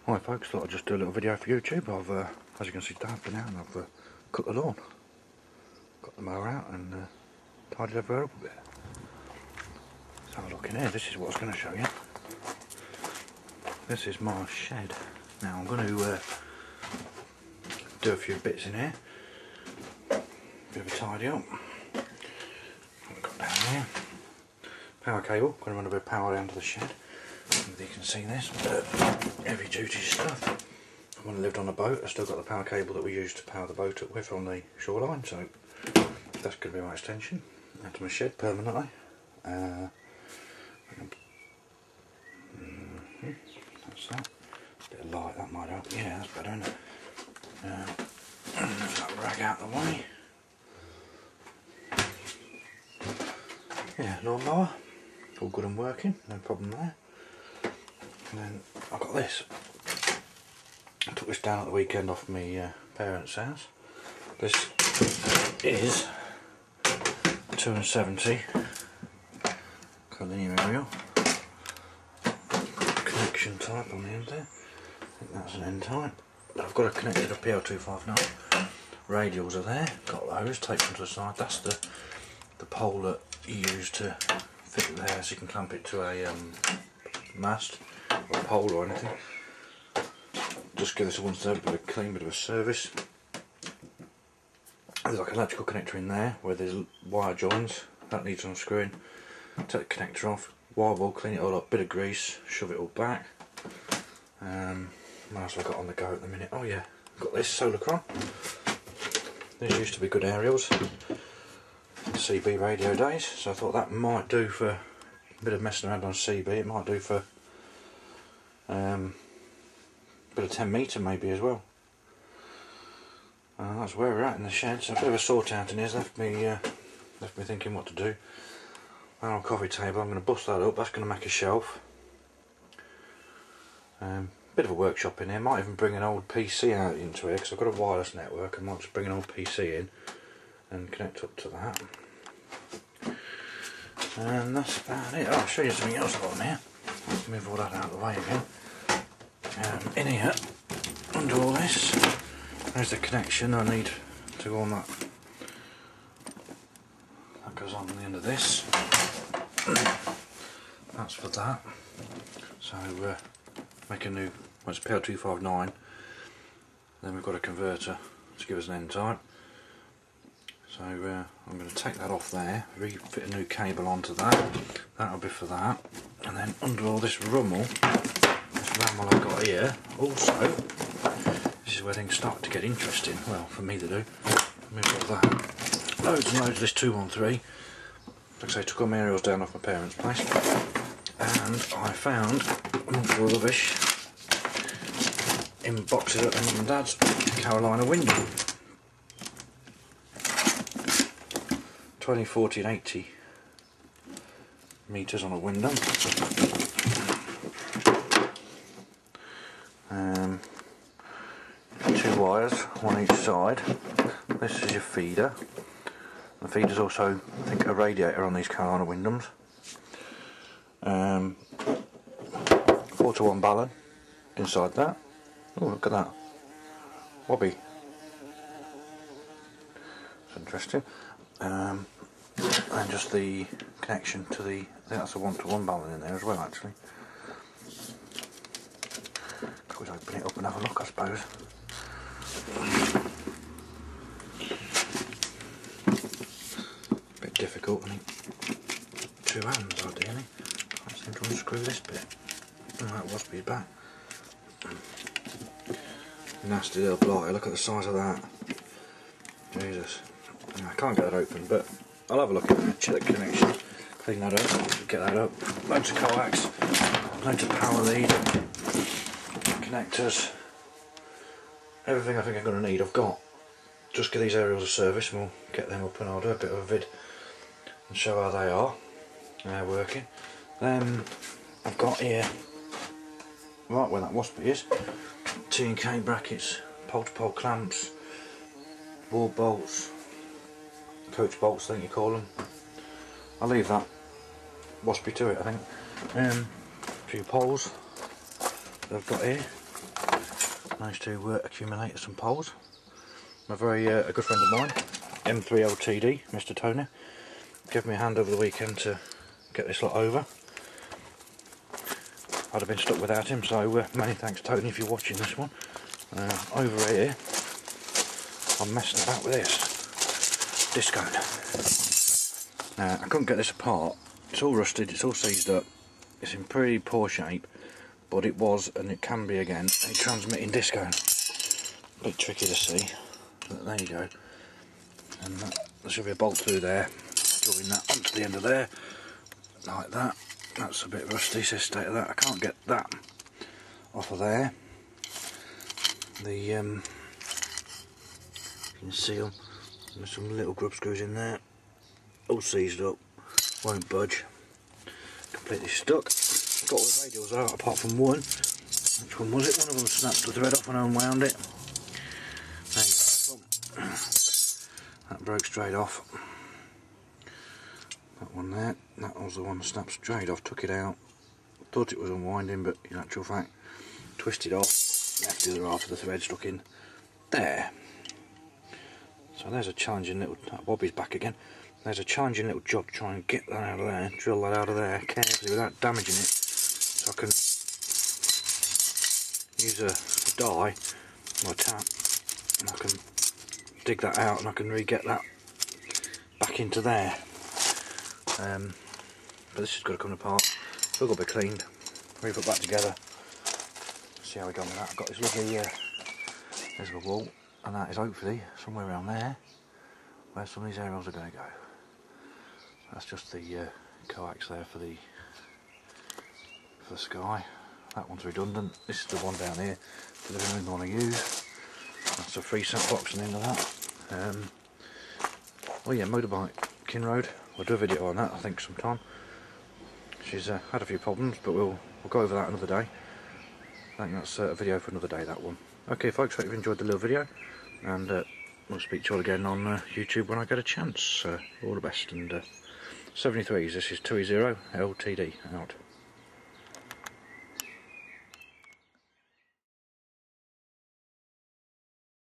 Hi folks, thought I'd just do a little video for YouTube. As you can see, Dad's been out and I've cut the lawn. Got the mower out and tidied everywhere up a bit. Let's have a look in here. This is what I was going to show you. This is my shed. Now I'm going to do a few bits in here. Bit of a tidy up. What we've got down here. Power cable. Going to run a bit of power down to the shed. You can see this, heavy duty stuff. When I lived on a boat, I still got the power cable that we used to power the boat up with on the shoreline, so that's going to be my extension out to my shed permanently. That's that. A bit of light, that might help. Yeah, that's better, isn't it? Move that rag out of the way. Yeah, lawnmower, all good and working, no problem there. And then I've got this. I took this down at the weekend off my parents' house. This is 270 linear aerial connection type on the end there. I think that's an N type. But I've got it connected to PL259. Radials are there. Got those taped onto the side. That's the pole that you use to fit it there, so you can clamp it to a mast or a pole or anything. Just give this a once over, bit of a clean, bit of a service. There's like an electrical connector in there where there's wire joins that needs unscrewing. Take the connector off, wire ball, clean it all up, bit of grease, shove it all back. What else have I got on the go at the minute? Oh yeah, I've got this Solarcron. These used to be good aerials in CB radio days, so I thought that might do for a bit of messing around on CB. It might do for bit of 10 metre maybe as well. That's where we're at in the shed. So a bit of a sort out in here has left me thinking what to do. Our coffee table, I'm going to bust that up. That's going to make a shelf. Bit of a workshop in here. Might even bring an old PC out into here because I've got a wireless network. I might just bring an old PC in and connect up to that. And that's about it. I'll show you something else on here. Let's move all that out of the way again. In here, under all this, there's the connection I need to go on that. That goes on the end of this. That's for that. So make a new, well, it's PL259. Then we've got a converter to give us an N type. So I'm going to take that off there, refit a new cable onto that. That'll be for that. And then under all this rummel I've got here, also, this is where things start to get interesting, well, for me to do. Move all that. Loads and loads of this 213. Like I say, took all my aerials down off my parents' place. And I found, amongst all the rubbish, in boxes at Mum and Dad's, Carolina window. 20, 40 and 80 metres on a window. Two wires, one each side. This is your feeder. The feeder's also, I think, a radiator on these Carolina Windhams. 4-to-1 balun inside that. Oh, look at that. Wobby. That's interesting. And just the connection to the, I think that's a 1-to-1 balun in there as well, actually. Could we open it up and have a look, I suppose. Bit difficult, I think. 2 hands ideally. Can't seem to unscrew this bit. Oh, that Waspy's back. Nasty little blighter, look at the size of that. Jesus. I can't get that open, but I'll have a look at that, check the connection, clean that up, get that up. Loads of coax, loads of power lead, connectors. Everything I think I'm going to need I've got. Just give these aerials a service and we'll get them up and I'll do a bit of a vid and show how they are. They're working. Then I've got here, right where that Waspy is, T&K brackets, pole-to-pole clamps, wall bolts, coach bolts I think you call them. I'll leave that Waspy to it I think. A few poles that I've got here. managed to accumulate some poles. A good friend of mine, M3LTD, Mr. Tony, gave me a hand over the weekend to get this lot over. I'd have been stuck without him, so many thanks, Tony, if you're watching this one. Over here, I'm messing about with this disc cone. Now, I couldn't get this apart. It's all rusted, it's all seized up, it's in pretty poor shape, but it was, and it can be again, a transmitting disc cone. A bit tricky to see, but there you go. And there should be a bolt through there, drawing that onto the end of there, like that. That's a bit rusty, it's the state of that. I can't get that off of there. You can see them, there's some little grub screws in there, all seized up, won't budge, completely stuck. Got all the radials out apart from one. Which one was it? One of them snapped the thread off and I unwound it. There you go. That broke straight off. That one there, that was the one that snapped straight off, took it out. Thought it was unwinding, but in actual fact, twisted off, left the other half of the thread stuck in there. So there's a challenging little, Bobby's back again. There's a challenging little job to try and get that out of there, drill that out of there carefully without damaging it, so I can use a die or a tap and I can dig that out and I can re-get that back into there. But this has got to come apart, still got to be cleaned, re-put back together, see how we go with that. I've got this lovely there's a wall, and that is hopefully somewhere around there where some of these aerials are going to go. That's just the coax there for the sky. That one's redundant. This is the one down here for the one I want to use. That's a free set box and into that. Oh yeah, motorbike, Kinroad. We'll do a video on that, I think, sometime. She's had a few problems, but we'll go over that another day. I think that's a video for another day, that one. Okay, folks, hope you've enjoyed the little video, and we'll speak to you all again on YouTube when I get a chance. All the best, and 73s, this is 2E0 LTD out.